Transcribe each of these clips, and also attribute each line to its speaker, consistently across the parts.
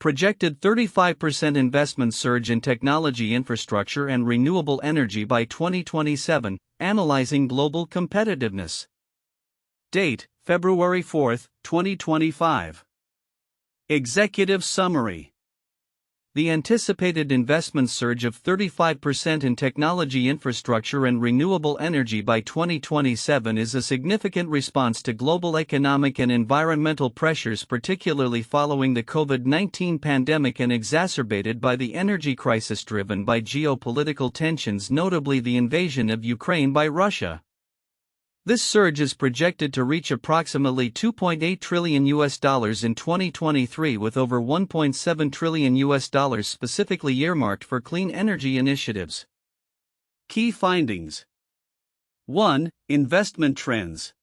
Speaker 1: Projected 35% investment surge in technology infrastructure and renewable energy by 2027, analyzing global competitiveness. Date, February 4, 2025. Executive Summary. The anticipated investment surge of 35% in technology infrastructure and renewable energy by 2027 is a significant response to global economic and environmental pressures, particularly following the COVID-19 pandemic and exacerbated by the energy crisis driven by geopolitical tensions, notably the invasion of Ukraine by Russia. This surge is projected to reach approximately $2.8 trillion in 2023, with over $1.7 trillion specifically earmarked for clean energy initiatives. Key findings. 1. Investment trends.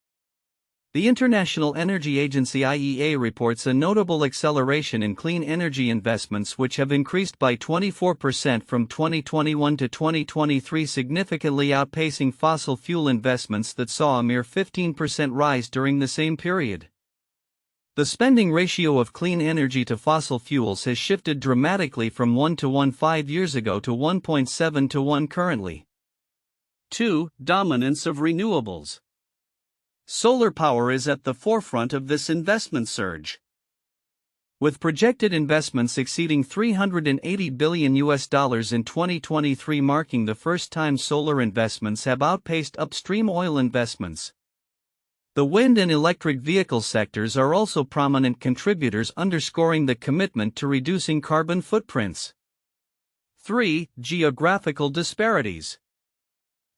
Speaker 1: The International Energy Agency (IEA) reports a notable acceleration in clean energy investments, which have increased by 24% from 2021 to 2023, significantly outpacing fossil fuel investments that saw a mere 15% rise during the same period. The spending ratio of clean energy to fossil fuels has shifted dramatically from 1 to 1 5 years ago to 1.7 to 1 currently. 2. Dominance of renewables. Solar power is at the forefront of this investment surge. With projected investments exceeding $380 billion in 2023, marking the first time solar investments have outpaced upstream oil investments. The wind and electric vehicle sectors are also prominent contributors, underscoring the commitment to reducing carbon footprints. 3. Geographical disparities.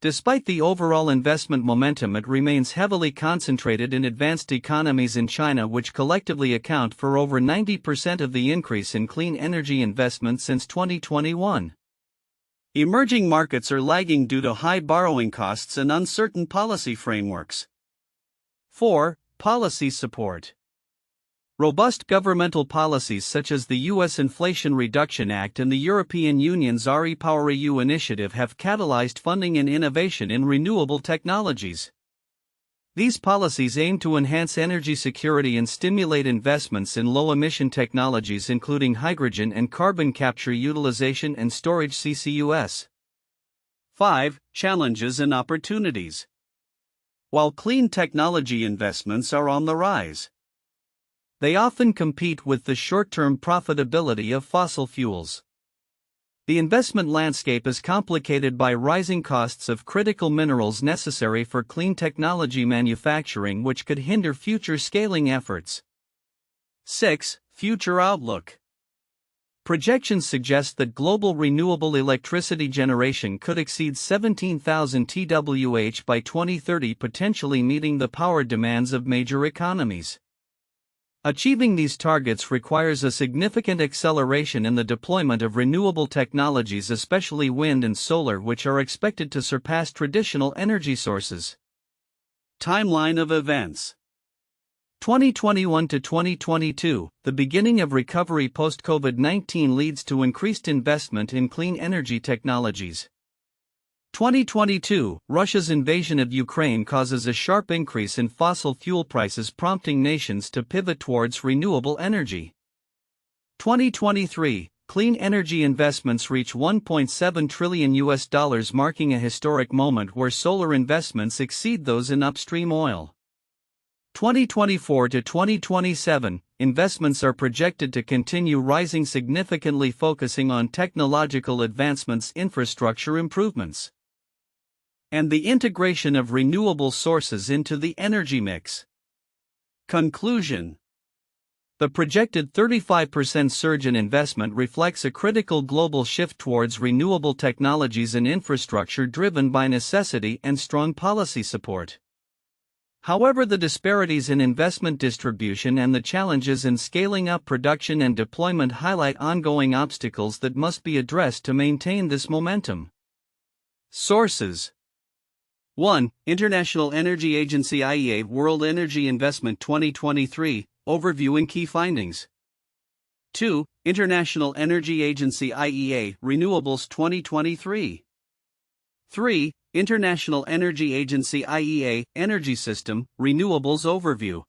Speaker 1: Despite the overall investment momentum, it remains heavily concentrated in advanced economies in China, which collectively account for over 90% of the increase in clean energy investment since 2021. Emerging markets are lagging due to high borrowing costs and uncertain policy frameworks. 4. Policy support. Robust governmental policies such as the U.S. Inflation Reduction Act and the European Union's REPowerEU initiative have catalyzed funding and innovation in renewable technologies. These policies aim to enhance energy security and stimulate investments in low-emission technologies, including hydrogen and carbon capture utilization and storage (CCUS). 5. Challenges and opportunities. While clean technology investments are on the rise, they often compete with the short-term profitability of fossil fuels. The investment landscape is complicated by rising costs of critical minerals necessary for clean technology manufacturing, which could hinder future scaling efforts. 6. Future outlook. Projections suggest that global renewable electricity generation could exceed 17,000 TWh by 2030, potentially meeting the power demands of major economies. Achieving these targets requires a significant acceleration in the deployment of renewable technologies, especially wind and solar, which are expected to surpass traditional energy sources. Timeline of events. 2021 to 2022, the beginning of recovery post-COVID-19 leads to increased investment in clean energy technologies. 2022, Russia's invasion of Ukraine causes a sharp increase in fossil fuel prices, prompting nations to pivot towards renewable energy. 2023, clean energy investments reach $1.7 trillion, marking a historic moment where solar investments exceed those in upstream oil. 2024 to 2027, investments are projected to continue rising significantly, focusing on technological advancements, infrastructure improvements, and the integration of renewable sources into the energy mix. Conclusion. The projected 35% surge in investment reflects a critical global shift towards renewable technologies and infrastructure driven by necessity and strong policy support. However, the disparities in investment distribution and the challenges in scaling up production and deployment highlight ongoing obstacles that must be addressed to maintain this momentum. Sources. 1. International Energy Agency (IEA) World Energy Investment 2023, Overview and Key Findings. 2. International Energy Agency (IEA) Renewables 2023. 3. International Energy Agency (IEA) Energy System, Renewables Overview.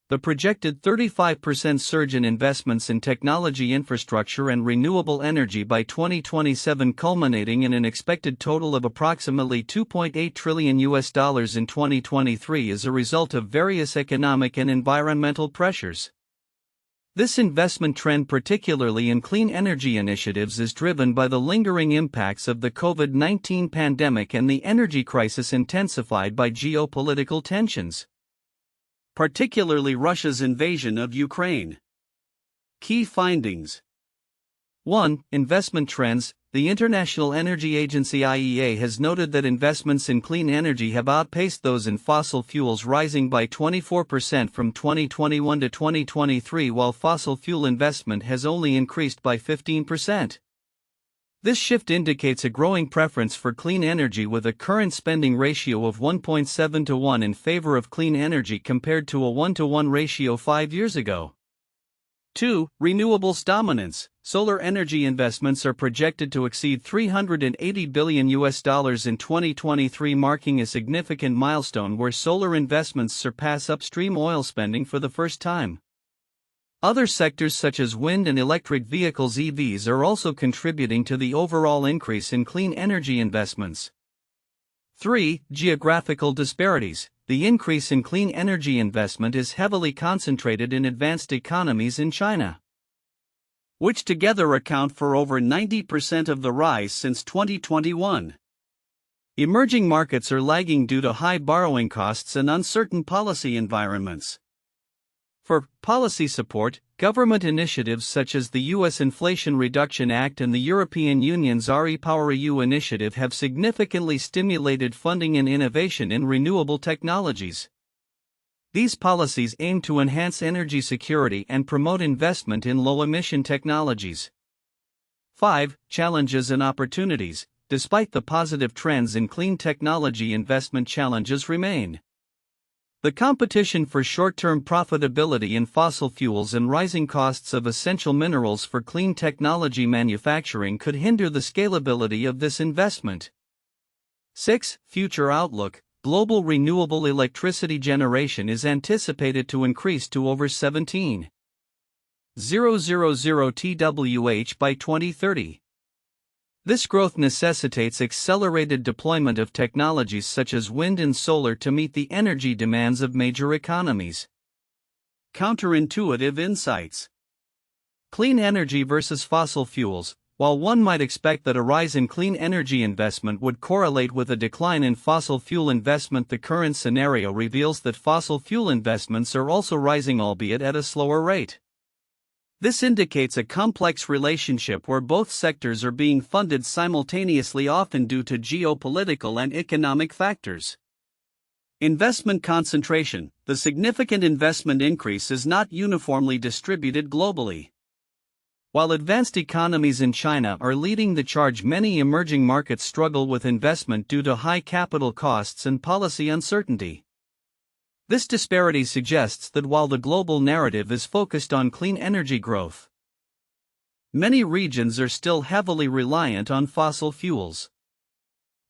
Speaker 1: The projected 35% surge in investments in technology infrastructure and renewable energy by 2027, culminating in an expected total of approximately $2.8 trillion in 2023, is a result of various economic and environmental pressures. This investment trend, particularly in clean energy initiatives, is driven by the lingering impacts of the COVID-19 pandemic and the energy crisis intensified by geopolitical tensions, particularly Russia's invasion of Ukraine. Key findings. 1. Investment trends. The International Energy Agency (IEA) has noted that investments in clean energy have outpaced those in fossil fuels, rising by 24% from 2021 to 2023, while fossil fuel investment has only increased by 15%. This shift indicates a growing preference for clean energy, with a current spending ratio of 1.7 to 1 in favor of clean energy compared to a 1 to 1 ratio 5 years ago. 2. Renewables dominance. Solar energy investments are projected to exceed $380 billion in 2023, marking a significant milestone where solar investments surpass upstream oil spending for the first time. Other sectors such as wind and electric vehicles (EVs) are also contributing to the overall increase in clean energy investments. 3. Geographical disparities. The increase in clean energy investment is heavily concentrated in advanced economies in China, which together account for over 90% of the rise since 2021. Emerging markets are lagging due to high borrowing costs and uncertain policy environments. For policy support, government initiatives such as the U.S. Inflation Reduction Act and the European Union's REPowerEU initiative have significantly stimulated funding and innovation in renewable technologies. These policies aim to enhance energy security and promote investment in low-emission technologies. 5. Challenges and opportunities. Despite the positive trends in clean technology investment, challenges remain. The competition for short-term profitability in fossil fuels and rising costs of essential minerals for clean technology manufacturing could hinder the scalability of this investment. 6. Future outlook. Global renewable electricity generation is anticipated to increase to over 17,000 TWh by 2030. This growth necessitates accelerated deployment of technologies such as wind and solar to meet the energy demands of major economies. Counterintuitive insights. Clean energy versus fossil fuels. While one might expect that a rise in clean energy investment would correlate with a decline in fossil fuel investment, the current scenario reveals that fossil fuel investments are also rising, albeit at a slower rate. This indicates a complex relationship where both sectors are being funded simultaneously, often due to geopolitical and economic factors. Investment concentration. The significant investment increase is not uniformly distributed globally. While advanced economies in China are leading the charge, many emerging markets struggle with investment due to high capital costs and policy uncertainty. This disparity suggests that while the global narrative is focused on clean energy growth, many regions are still heavily reliant on fossil fuels.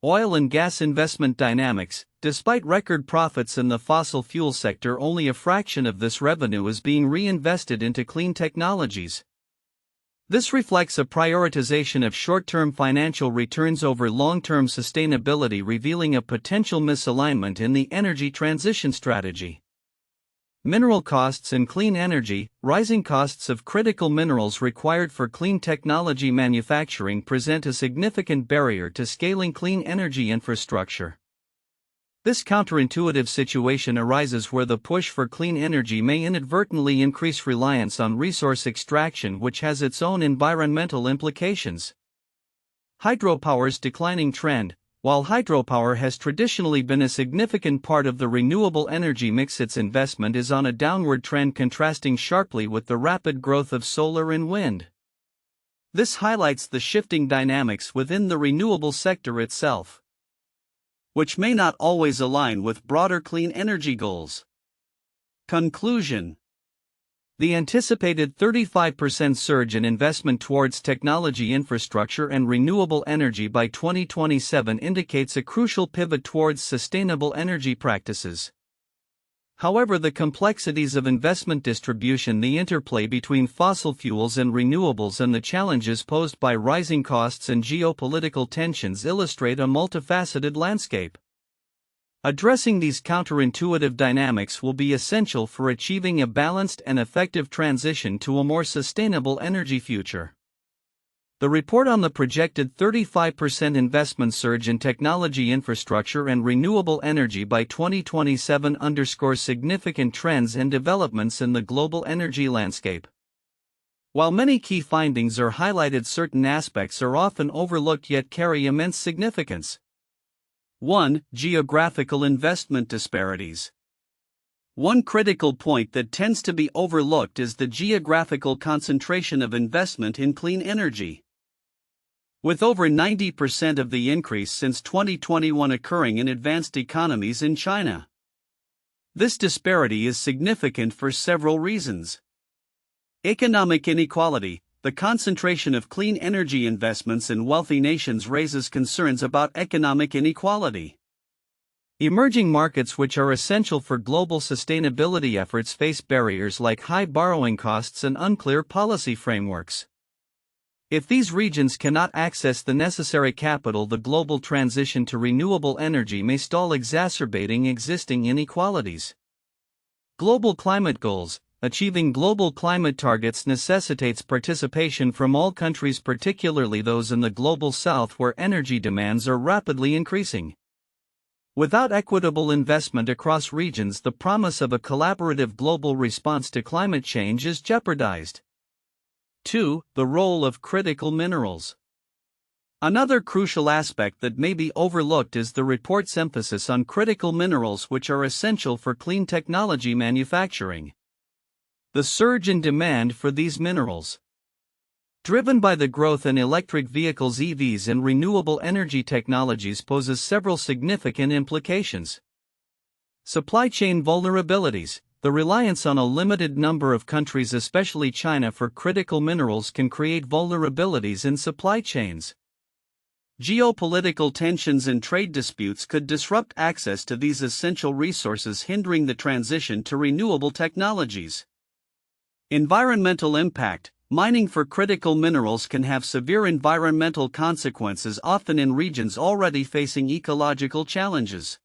Speaker 1: Oil and gas investment dynamics. Despite record profits in the fossil fuel sector, only a fraction of this revenue is being reinvested into clean technologies. This reflects a prioritization of short-term financial returns over long-term sustainability, revealing a potential misalignment in the energy transition strategy. Mineral costs in clean energy. Rising costs of critical minerals required for clean technology manufacturing present a significant barrier to scaling clean energy infrastructure. This counterintuitive situation arises where the push for clean energy may inadvertently increase reliance on resource extraction, which has its own environmental implications. Hydropower's declining trend. While hydropower has traditionally been a significant part of the renewable energy mix, its investment is on a downward trend, contrasting sharply with the rapid growth of solar and wind. This highlights the shifting dynamics within the renewable sector itself, which may not always align with broader clean energy goals. Conclusion. The anticipated 35% surge in investment towards technology infrastructure and renewable energy by 2027 indicates a crucial pivot towards sustainable energy practices. However, the complexities of investment distribution, the interplay between fossil fuels and renewables, and the challenges posed by rising costs and geopolitical tensions illustrate a multifaceted landscape. Addressing these counterintuitive dynamics will be essential for achieving a balanced and effective transition to a more sustainable energy future. The report on the projected 35% investment surge in technology infrastructure and renewable energy by 2027 underscores significant trends and developments in the global energy landscape. While many key findings are highlighted, certain aspects are often overlooked yet carry immense significance. 1. Geographical investment disparities. One critical point that tends to be overlooked is the geographical concentration of investment in clean energy. With over 90% of the increase since 2021 occurring in advanced economies in China. This disparity is significant for several reasons. Economic inequality. The concentration of clean energy investments in wealthy nations raises concerns about economic inequality. Emerging markets, which are essential for global sustainability efforts, face barriers like high borrowing costs and unclear policy frameworks. If these regions cannot access the necessary capital, the global transition to renewable energy may stall, exacerbating existing inequalities. Global climate goals. Achieving global climate targets necessitates participation from all countries, particularly those in the global south where energy demands are rapidly increasing. Without equitable investment across regions, the promise of a collaborative global response to climate change is jeopardized. 2. The role of critical minerals. Another crucial aspect that may be overlooked is the report's emphasis on critical minerals, which are essential for clean technology manufacturing. The surge in demand for these minerals, driven by the growth in electric vehicles, EVs, and renewable energy technologies, poses several significant implications. Supply chain vulnerabilities. The reliance on a limited number of countries, especially China, for critical minerals can create vulnerabilities in supply chains. Geopolitical tensions and trade disputes could disrupt access to these essential resources, hindering the transition to renewable technologies. Environmental impact. Mining for critical minerals can have severe environmental consequences, often in regions already facing ecological challenges.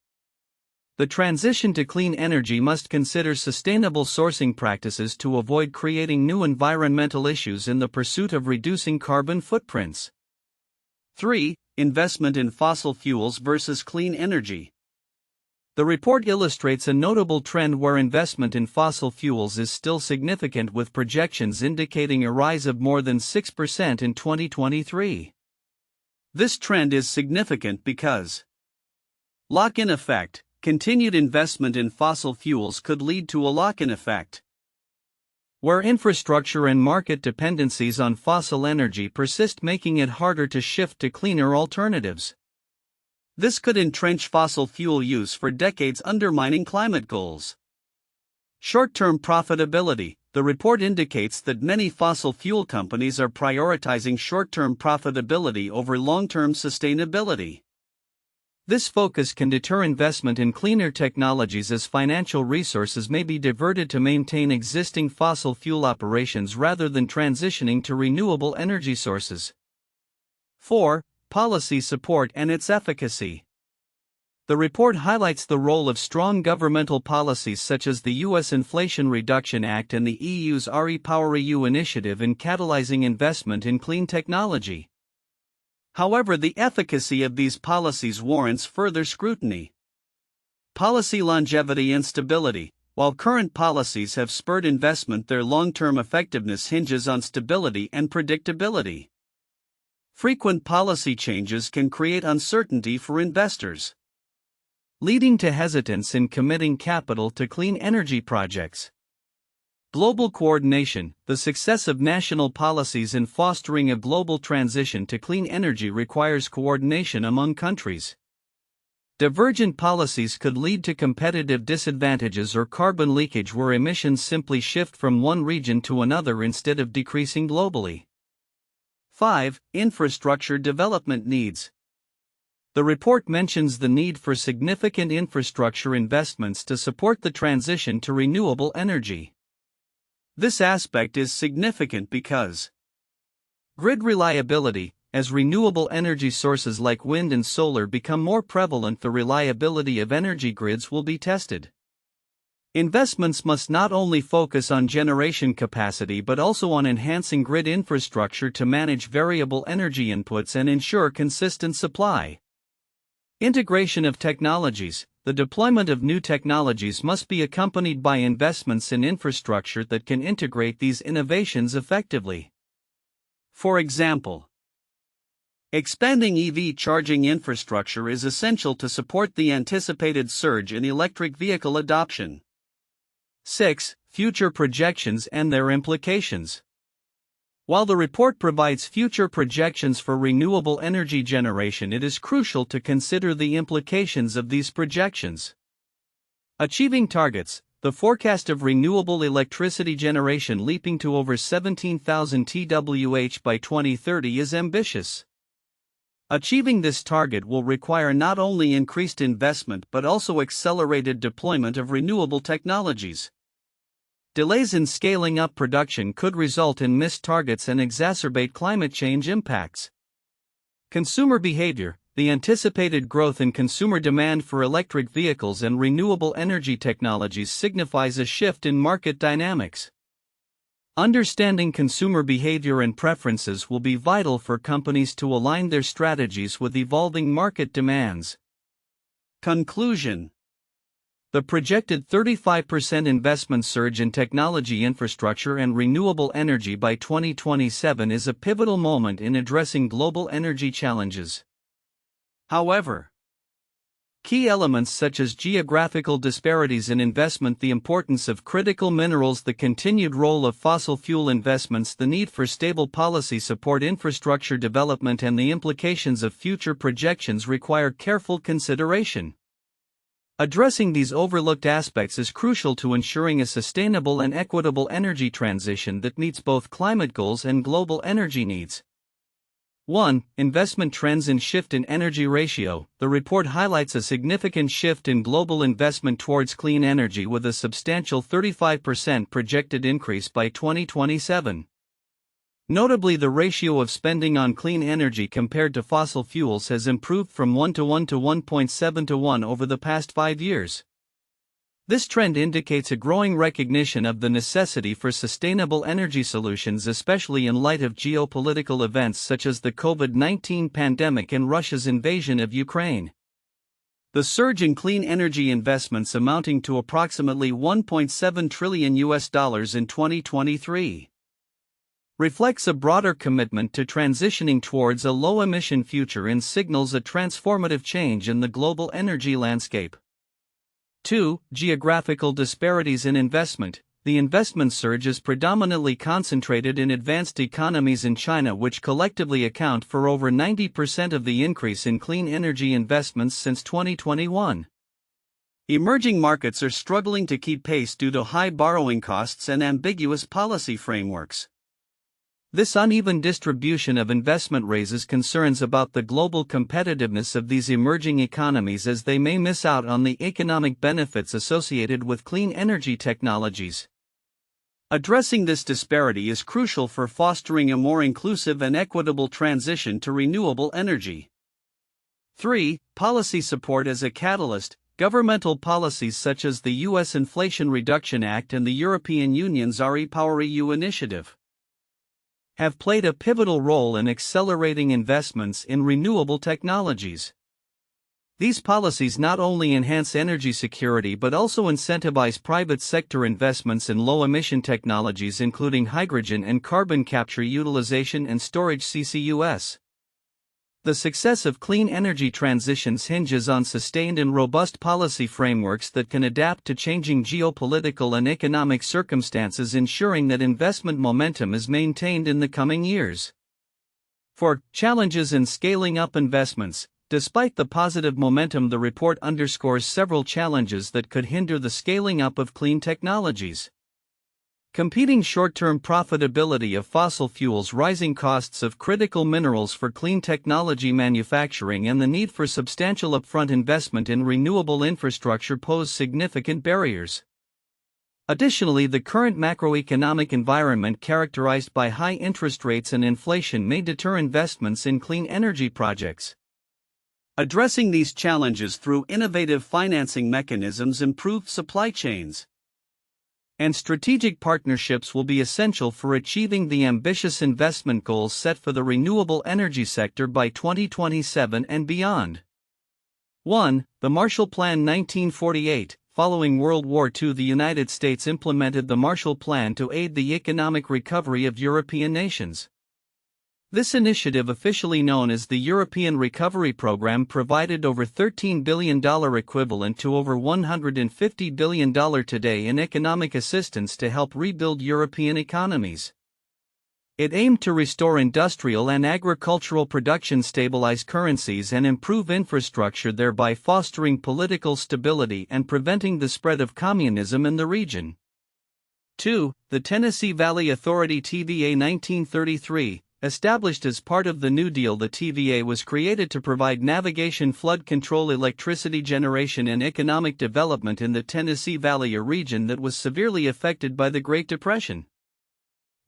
Speaker 1: The transition to clean energy must consider sustainable sourcing practices to avoid creating new environmental issues in the pursuit of reducing carbon footprints. 3. Investment in fossil fuels versus clean energy. The report illustrates a notable trend where investment in fossil fuels is still significant, with projections indicating a rise of more than 6% in 2023. This trend is significant because lock-in effect. Continued investment in fossil fuels could lead to a lock-in effect, where infrastructure and market dependencies on fossil energy persist, making it harder to shift to cleaner alternatives. This could entrench fossil fuel use for decades, undermining climate goals. Short-term profitability. The report indicates that many fossil fuel companies are prioritizing short-term profitability over long-term sustainability. This focus can deter investment in cleaner technologies, as financial resources may be diverted to maintain existing fossil fuel operations rather than transitioning to renewable energy sources. 4. Policy support and its efficacy. The report highlights the role of strong governmental policies such as the U.S. Inflation Reduction Act and the EU's REPowerEU initiative in catalyzing investment in clean technology. However, the efficacy of these policies warrants further scrutiny. Policy longevity and stability. While current policies have spurred investment, their long-term effectiveness hinges on stability and predictability. Frequent policy changes can create uncertainty for investors, leading to hesitance in committing capital to clean energy projects. Global coordination. The success of national policies in fostering a global transition to clean energy requires coordination among countries. Divergent policies could lead to competitive disadvantages or carbon leakage, where emissions simply shift from one region to another instead of decreasing globally. 5. Infrastructure development needs. The report mentions the need for significant infrastructure investments to support the transition to renewable energy. This aspect is significant because grid reliability, as renewable energy sources like wind and solar become more prevalent, the reliability of energy grids will be tested. Investments must not only focus on generation capacity but also on enhancing grid infrastructure to manage variable energy inputs and ensure consistent supply. Integration of technologies. The deployment of new technologies must be accompanied by investments in infrastructure that can integrate these innovations effectively. For example, expanding EV charging infrastructure is essential to support the anticipated surge in electric vehicle adoption. 6. Future projections and their implications. While the report provides future projections for renewable energy generation, it is crucial to consider the implications of these projections. Achieving targets. The forecast of renewable electricity generation leaping to over 17,000 TWh by 2030 is ambitious. Achieving this target will require not only increased investment but also accelerated deployment of renewable technologies. Delays in scaling up production could result in missed targets and exacerbate climate change impacts. Consumer behavior. The anticipated growth in consumer demand for electric vehicles and renewable energy technologies signifies a shift in market dynamics. Understanding consumer behavior and preferences will be vital for companies to align their strategies with evolving market demands. Conclusion. The projected 35% investment surge in technology infrastructure and renewable energy by 2027 is a pivotal moment in addressing global energy challenges. However, key elements such as geographical disparities in investment, the importance of critical minerals, the continued role of fossil fuel investments, the need for stable policy support, infrastructure development, and the implications of future projections require careful consideration. Addressing these overlooked aspects is crucial to ensuring a sustainable and equitable energy transition that meets both climate goals and global energy needs. 1. Investment trends and shift in energy ratio. The report highlights a significant shift in global investment towards clean energy with a substantial 35% projected increase by 2027. Notably, the ratio of spending on clean energy compared to fossil fuels has improved from 1:1 to 1.7:1 over the past 5 years. This trend indicates a growing recognition of the necessity for sustainable energy solutions, especially in light of geopolitical events such as the COVID-19 pandemic and Russia's invasion of Ukraine. The surge in clean energy investments amounting to approximately $1.7 trillion in 2023 reflects a broader commitment to transitioning towards a low-emission future and signals a transformative change in the global energy landscape. 2. Geographical disparities in investment. The investment surge is predominantly concentrated in advanced economies in China, which collectively account for over 90% of the increase in clean energy investments since 2021. Emerging markets are struggling to keep pace due to high borrowing costs and ambiguous policy frameworks. This uneven distribution of investment raises concerns about the global competitiveness of these emerging economies, as they may miss out on the economic benefits associated with clean energy technologies. Addressing this disparity is crucial for fostering a more inclusive and equitable transition to renewable energy. 3. Policy support as a catalyst. Governmental policies such as the U.S. Inflation Reduction Act and the European Union's REPowerEU initiative have played a pivotal role in accelerating investments in renewable technologies. These policies not only enhance energy security but also incentivize private sector investments in low-emission technologies, including hydrogen and carbon capture utilization and storage (CCUS). The success of clean energy transitions hinges on sustained and robust policy frameworks that can adapt to changing geopolitical and economic circumstances, ensuring that investment momentum is maintained in the coming years. 4. Challenges in scaling up investments. Despite the positive momentum, the report underscores several challenges that could hinder the scaling up of clean technologies. Competing short-term profitability of fossil fuels, rising costs of critical minerals for clean technology manufacturing, and the need for substantial upfront investment in renewable infrastructure pose significant barriers. Additionally, the current macroeconomic environment characterized by high interest rates and inflation may deter investments in clean energy projects. Addressing these challenges through innovative financing mechanisms, improved supply chains, and strategic partnerships will be essential for achieving the ambitious investment goals set for the renewable energy sector by 2027 and beyond. 1. The Marshall Plan 1948. Following World War II, the United States implemented the Marshall Plan to aid the economic recovery of European nations. This initiative, officially known as the European Recovery Program, provided over $13 billion, equivalent to over $150 billion today, in economic assistance to help rebuild European economies. It aimed to restore industrial and agricultural production, stabilize currencies, and improve infrastructure, thereby fostering political stability and preventing the spread of communism in the region. 2. The Tennessee Valley Authority TVA 1933. Established as part of the New Deal, the TVA was created to provide navigation, flood control, electricity generation, and economic development in the Tennessee Valley, a region that was severely affected by the Great Depression.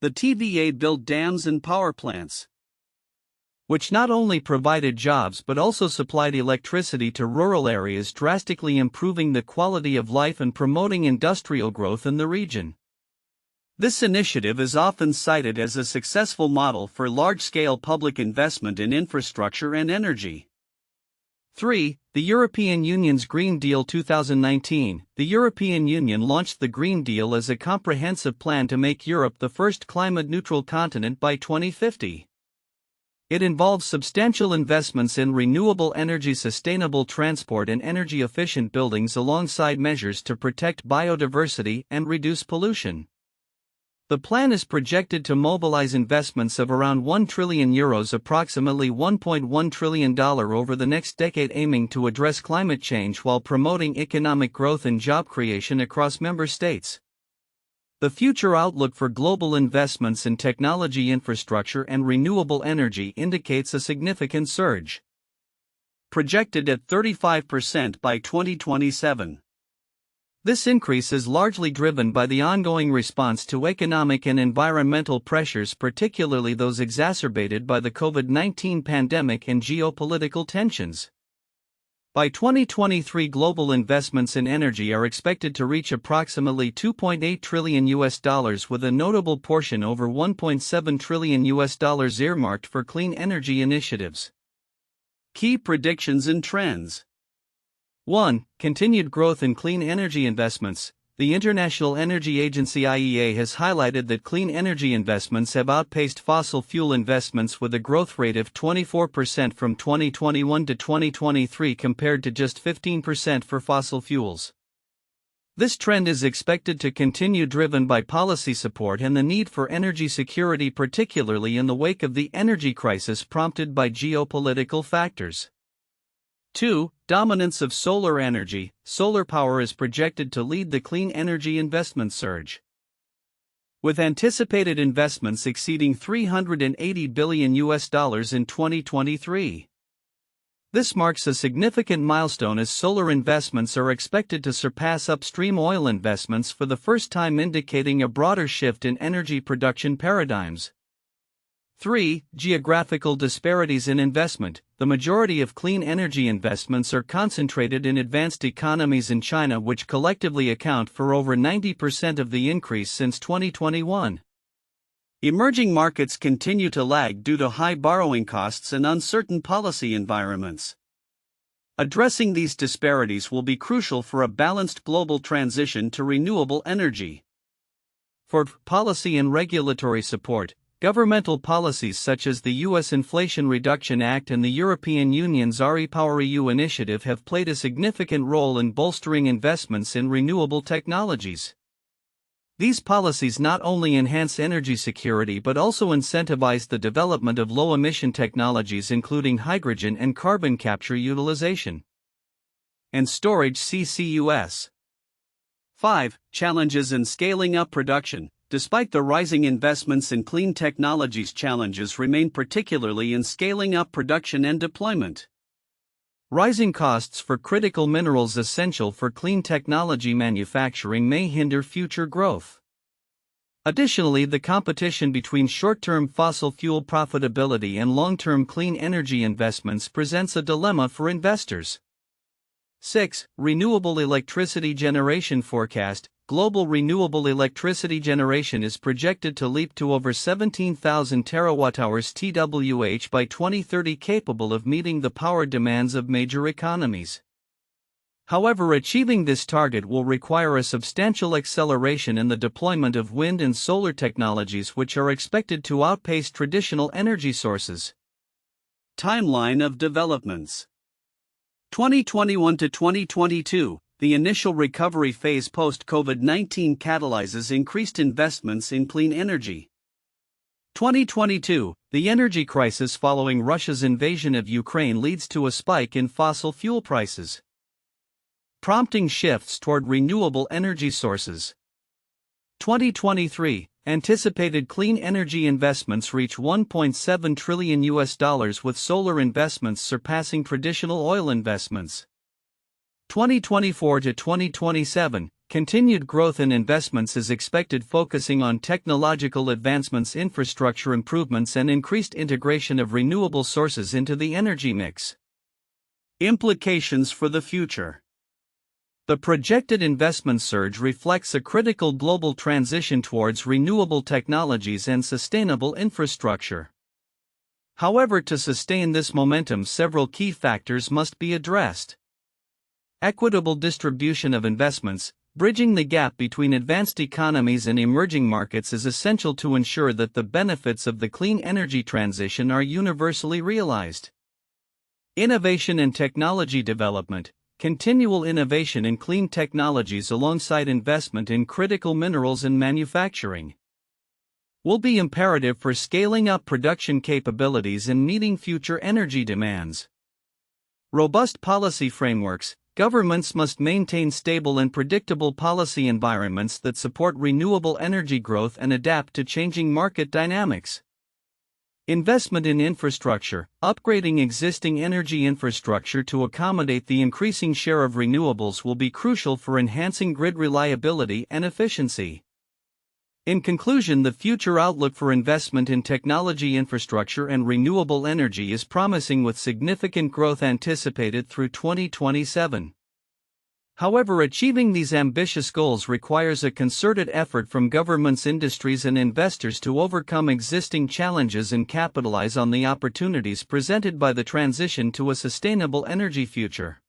Speaker 1: The TVA built dams and power plants, which not only provided jobs but also supplied electricity to rural areas, drastically improving the quality of life and promoting industrial growth in the region. This initiative is often cited as a successful model for large-scale public investment in infrastructure and energy. 3. The European Union's Green Deal 2019. The European Union launched the Green Deal as a comprehensive plan to make Europe the first climate-neutral continent by 2050. It involves substantial investments in renewable energy, sustainable transport, and energy-efficient buildings, alongside measures to protect biodiversity and reduce pollution. The plan is projected to mobilize investments of around €1 trillion, approximately $1.1 trillion over the next decade, aiming to address climate change while promoting economic growth and job creation across member states. The future outlook for global investments in technology infrastructure and renewable energy indicates a significant surge, projected at 35% by 2027. This increase is largely driven by the ongoing response to economic and environmental pressures, particularly those exacerbated by the COVID-19 pandemic and geopolitical tensions. By 2023, global investments in energy are expected to reach approximately $2.8 trillion, with a notable portion, over $1.7 trillion, earmarked for clean energy initiatives. Key predictions and trends. 1. Continued growth in clean energy investments. The International Energy Agency (IEA) has highlighted that clean energy investments have outpaced fossil fuel investments, with a growth rate of 24% from 2021 to 2023 compared to just 15% for fossil fuels. This trend is expected to continue, driven by policy support and the need for energy security, particularly in the wake of the energy crisis prompted by geopolitical factors. 2. Dominance of solar energy. Solar power is projected to lead the clean energy investment surge, with anticipated investments exceeding $380 billion in 2023. This marks a significant milestone, as solar investments are expected to surpass upstream oil investments for the first time, indicating a broader shift in energy production paradigms. 3. Geographical disparities in investment. The majority of clean energy investments are concentrated in advanced economies in China, which collectively account for over 90% of the increase since 2021. Emerging markets continue to lag due to high borrowing costs and uncertain policy environments. Addressing these disparities will be crucial for a balanced global transition to renewable energy. For policy and regulatory support, governmental policies such as the U.S. Inflation Reduction Act and the European Union's REPowerEU initiative have played a significant role in bolstering investments in renewable technologies. These policies not only enhance energy security but also incentivize the development of low-emission technologies, including hydrogen and carbon capture utilization and storage (CCUS). 5. Challenges in scaling up production.
Speaker 2: Despite the rising investments in clean technologies, challenges remain, particularly in scaling up production and deployment.
Speaker 1: Rising costs for critical minerals essential for clean technology manufacturing may hinder future growth. Additionally, the competition between short-term fossil fuel profitability and long-term clean energy investments presents a dilemma for investors. 6. Renewable electricity generation forecast. Global renewable electricity generation is projected to leap to over 17,000 terawatt-hours (TWh) by 2030, capable of meeting the power demands of major economies. However, achieving this target will require a substantial acceleration in the deployment of wind and solar technologies, which are expected to outpace traditional energy sources.
Speaker 2: Timeline of developments: 2021 to 2022, the initial recovery phase post-COVID-19 catalyzes increased investments in clean energy. 2022, the energy crisis following Russia's invasion of Ukraine leads to a spike in fossil fuel prices, prompting shifts toward renewable energy sources. 2023, anticipated clean energy investments reach $1.7 trillion with solar investments surpassing traditional oil investments. 2024 to 2027, continued growth in investments is expected, focusing on technological advancements, infrastructure improvements, and increased integration of renewable sources into the energy mix. Implications for the future:
Speaker 1: the projected investment surge reflects a critical global transition towards renewable technologies and sustainable infrastructure. However, to sustain this momentum, several key factors must be addressed. Equitable distribution of investments. Bridging the gap between advanced economies and emerging markets is essential to ensure that the benefits of the clean energy transition are universally realized. Innovation and technology development. Continual innovation in clean technologies alongside investment in critical minerals and manufacturing will be imperative for scaling up production capabilities and meeting future energy demands. Robust policy frameworks. Governments must maintain stable and predictable policy environments that support renewable energy growth and adapt to changing market dynamics. Investment in infrastructure. Upgrading existing energy infrastructure to accommodate the increasing share of renewables will be crucial for enhancing grid reliability and efficiency. In conclusion, the future outlook for investment in technology infrastructure and renewable energy is promising, with significant growth anticipated through 2027. However, achieving these ambitious goals requires a concerted effort from governments, industries, and investors to overcome existing challenges and capitalize on the opportunities presented by the transition to a sustainable energy future.